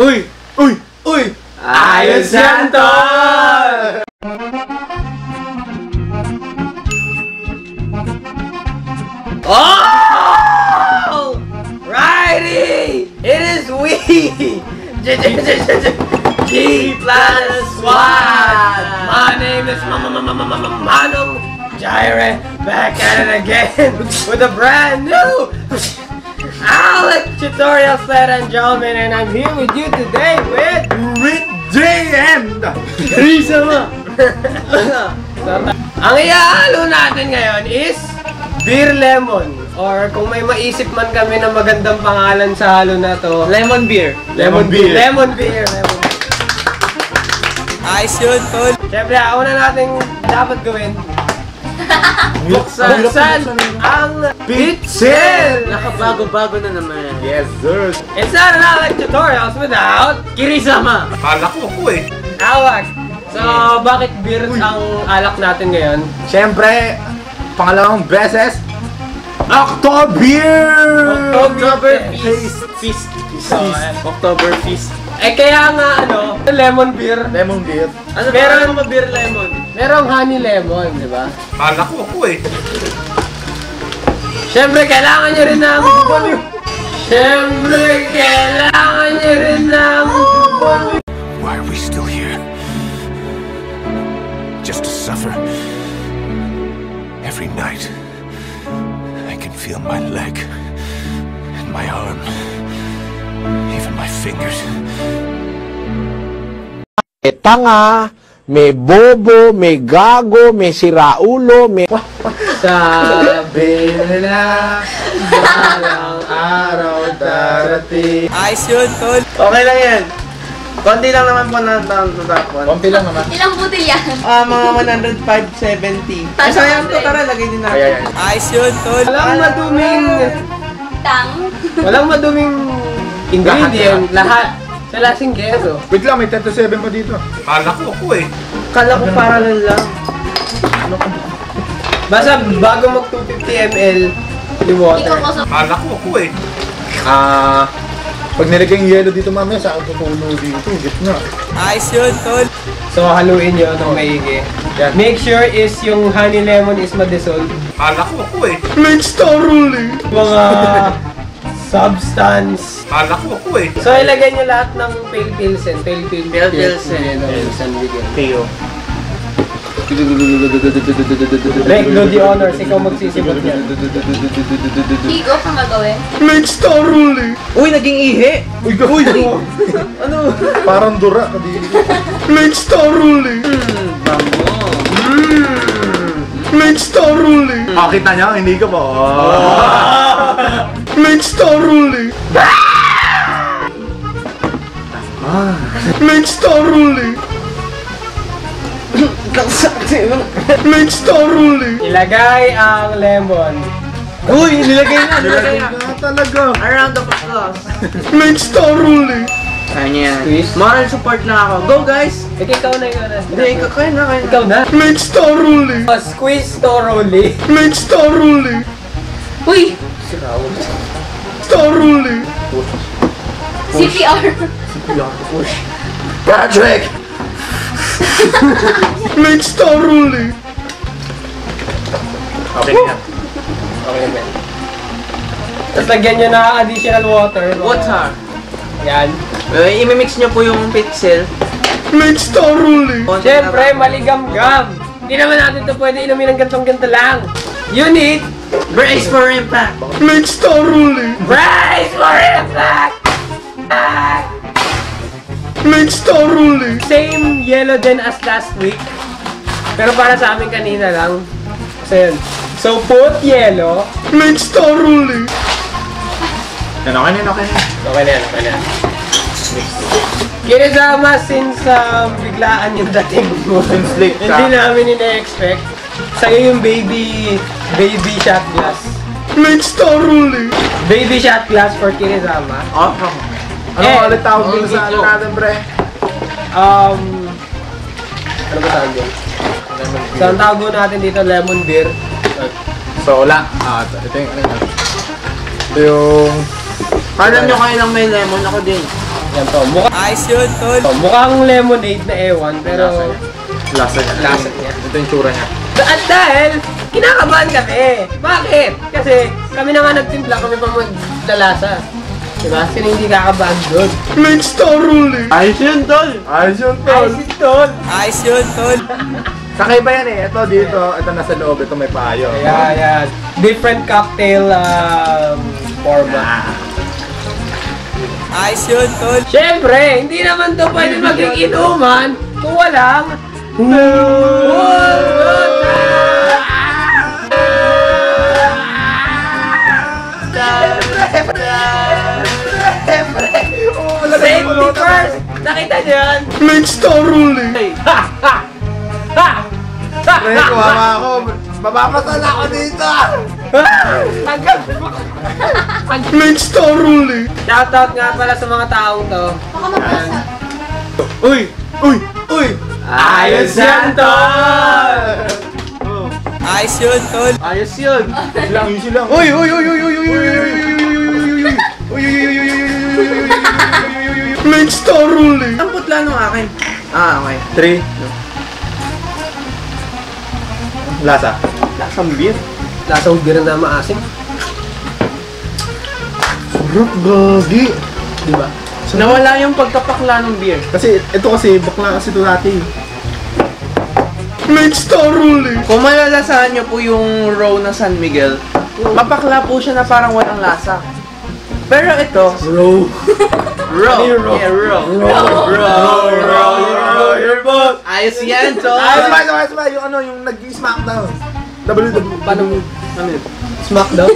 Uy! Uy! Uy! Ayos yan, tol! Oh! Righty! It is we! G plus one! My name is Manong Jaire, back at it again with a brand new Alex tutorial, ladies and gentlemen, and I'm here with you today with Rick J and Risa mo! Ang ihahalo natin ngayon is beer lemon, or kung may maisip man kami na magandang pangalan sa halo na to, lemon beer. Lemon beer. Lemon beer. Ayos yun, tol. Siyempre, ang una nating dapat gawin, buksan ang pitsil! Nakabago-bago na naman. Yes, sir. It's not an Alex tutorials without Kirisama. Kala ko eh. Awag. So, bakit beer ang alak natin ngayon? Siyempre, pangalawang beses, Oktoberfest. Oktoberfest. Eh kaya nga lemon beer. Lemon beer. Ano meron mga beer lemon? Merong honey lemon, di ba? Kala ko eh. Siyempre, kailangan nyo rin ng Siyempre, kailangan nyo rin ng Why are we still here? Just to suffer? Every night, I can feel my leg and my arm, even my fingers. May tanga, may bobo, may gago, may siraulo, may... Sabi nila, balang araw darating. Ayos yun, tol. Okay lang yan. Konti lang naman po natapon. Konti lang naman. Ilang butil yan? Mga 105.70. Ay, sayang to, tara, lagay din natin. Ayos yun, tol. Walang maduming ingredient, lahat. Sa lasing keso. Wait lang, may 10 to 7 pa dito. Kala ko eh. Kala ko parallel lang. Basta bago mag 250 ml, yung water. Kala ko eh. Pag nilagay yung yelo dito mamaya, saan tutulo dito? Gitna. Ayos yun, tol. So haluin nyo ng maigi. Make sure is yung honey lemon is ma-dissolve. Kala ko eh. Next thoroughly. Mga substance. Kala ko eh. So ilagay nyo lahat ng pale pilsen. Pale pilsen. Teo. Like, do the honors. Ikaw magsisibot yan. Higo kung gagawin. Next thoroughly. Uy, naging ihi! Uy, ano? Parang dura ka dito. Next thoroughly. Next thoroughly. Kita niya, hindi ka ba? Next thoroughly. Next thoroughly. Next thoroughly. Ilagay ang lemon. Uy, nilagay na! Talaga. Around the applause. Next thoroughly. Kanya. Squeeze. Moral support na ako. Go, guys! Ikaw na. Hindi, kaya na. Ikaw na. Next thoroughly. Squeeze thoroughly. Next thoroughly. Uy! Thoroughly. CPR! Patrick. Next thoroughly. Okay na. Okay na. Tapos lagyan nyo na additional water. Water. Yan. I-mix nyo po yung pitsil. Next thoroughly. Siyempre, maligam-gam. Hindi naman natin ito pwede inumin ng gantong-ganto lang. You need Brace for impact. Next thoroughly. brace for impact! Next thoroughly. Same yellow din as last week. Pero para sa amin kanina lang. So, so put yellow. Next thoroughly. Okay na yan. Kirisama, since biglaan yung dating mo. Hindi namin ina-expect. Sa'yo yung baby shot glass. Next thoroughly. Baby shot glass for Kirisama. Ano ulit tawag dito sa ano natin, pre? Ano ba tawag dyan? So, ang tawag natin dito, lemon beer. So, wala. Ito yung... Alam nyo kayo lang may lemon, ako din. Yan po. Ayos yun, tol. Mukhang lemonade na ewan, pero Lasa niya. lasa niya. Ito yung tsura niya. At dahil, kinakabahan kami. Bakit? Kasi kami na nga nagtimpla, kami pa maglalasa. Diba? Sino hindi kakabahan doon? Lake Star Roll eh. Ayos yun, tol. Ayos yun, tol. Ay, si Tol! Ayos yun, tol. Kakaiba yan eh. Ito dito, ito nasa loob, ito may payo. Ayan. Different cocktail format. Ayos yun, tol. Siyempre, hindi naman to pwede maging inuman kung walang Safety first! Nakita niyo yan? Lake Star Roll eh. Pre, kuhawa ako. Mapapasal ako dito. Lake Star Roll eh. Shoutout nga pala sa mga taong to. Baka mabasa. Uy! Uy! Uy! Ayos yan, Tol! Ayos yun, tol. Ayos yun. Lang, easy lang. Uy! Uy! Uy! Uy! Uy! Uy! Uy! Uy! Uy! Uy! Uy! Uy! Uy! Uy! Uy! Lake Star Roll eh. Ang putla nung akin. Ah, okay. 3. Lasa. Lasang beer. Lasang beer na maasim. Sarap, gagi. Diba? Nawala yung pagkapakla ng beer. Kasi, ito kasi, bakla kasi ito dati. Lake Star Roll eh. Kung malalasahan nyo po yung row na San Miguel, mapakla po siya na parang walang lasa. Pero ito, Bro. raw. Ano yung raw? Yeah, raw. Your boat. Ayos yan, tol. Sabay. Yung ano, yung nag-smackdown. WWE. Paano mo? Ano yun? Smackdown?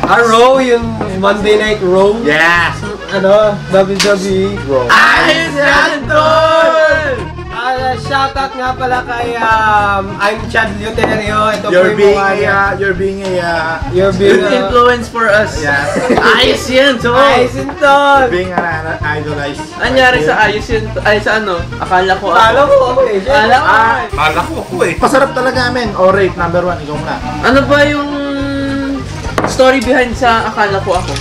Raw, yung Monday Night Raw. Yes. Ano? WWE. Bro. Ayos yan, tol! Shoutout nga pala kay I'm Chad Luterio. Ito You're po being yung you're being You're being Good influence for us. yeah. Ayos yan, tol. Ayos yun, Tol! Being idolized. Anyari sa ayos yun, ay sa ano? Akala ko Akala ako. ko ako eh. Akala ko. Kala ko ako eh. Pasarap talaga amin. O-rate number 1, ikaw na. Ano ba yung story behind sa akala ko ako?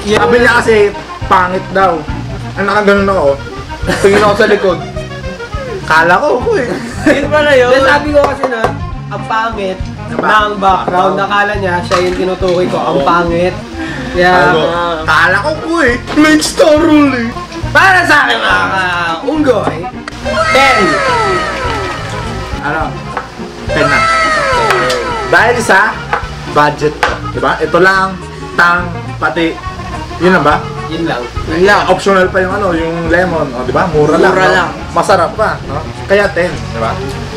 Sabi niya kasi, pangit daw. Ang nakaganon ako. Tingin ako sa likod. Kala ko ako eh. Yun pala yun. Then sabi ko kasi na, ang pangit ng background. Nakala niya, siya yung tinutukoy ko, ang pangit. Kaya, Kala ko ako eh. Lake Star Roll eh. para sa akin mga unggoy, 10. Ano? 10 na. Dahil sa budget ko. Diba? Ito lang, pati, yun na ba? Yun lang. Yun lang. Optional pa yung ano, yung lemon. O, diba? Mura lang. Mura no? lang. Masarap pa. No? Kaya 10. Diba?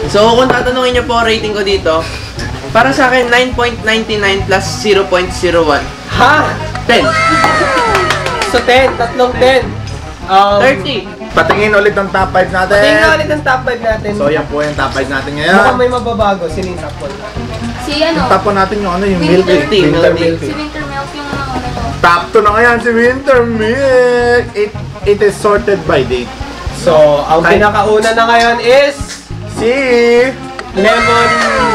So kung tatanungin niyo po rating ko dito, para sa akin 9.99 plus 0.01. Ha? 10. So 10, tatlong 10. 30. Patingin ulit ng top 5 natin. Tingnan ulit ang top 5 natin. So yan po yung top 5 natin ngayon. Mukhang may mababago. Sino yung top 1? Si ano? Top 1 natin yung ano, yung Winter milk tea. tea, milk tea. milk Si tea. Winter Milk yung nauna ko. Top 2 na ngayon si Winter Milk. It is sorted by date. So, ang Ay. pinakauna na ngayon is Si... lemon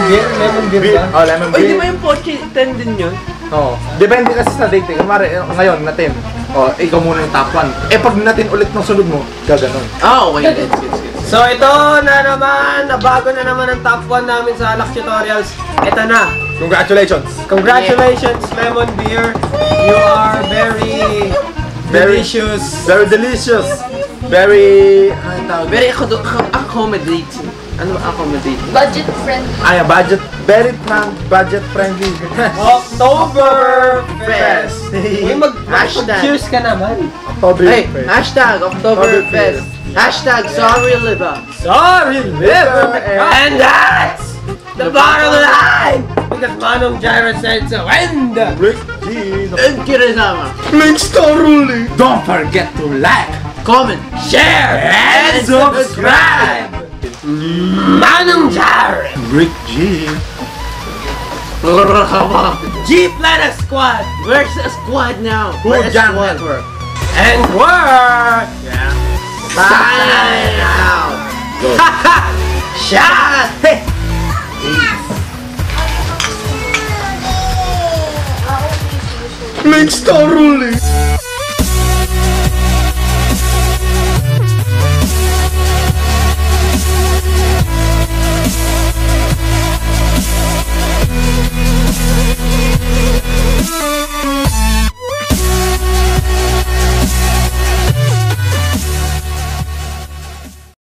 beer. Lemon beer ba? Oh, lemon Oy, di beer. ba yung pochi 10 din yun? Oo. Depende kasi sa date. Kumari, ngayon, natin. O, ikaw muna yung top 1. Eh, pag natin ulit ng sunod mo, gaganon. Ah, okay. Gets. So, ito na naman. Nabago na naman ang top 1 namin sa Alak Tutorials. Ito na. Congratulations! Congratulations, lemon beer. You are very delicious. Very delicious! Very... Ano yung tawag? Very accommodating. Ano ba accommodate? Budget friendly. Ay, budget friendly. Oktoberfest. Uy, Hashtag. cheers ka naman. Hey, Oktoberfest. hashtag Oktoberfest. Hashtag sorry liver. Sorry, liver. And And that's the bottom line. Because Manong Jairo said so. And Rick G. And Kirizama. Lake Star Roll. Don't forget to like, Comment. share and subscribe. Manong Jairo. Rick G. G Planet Squad. Where's the squad now? Cool Where's Jam squad? Network. And we're Yeah. signing out. Go. Shot. Lake Star Roll.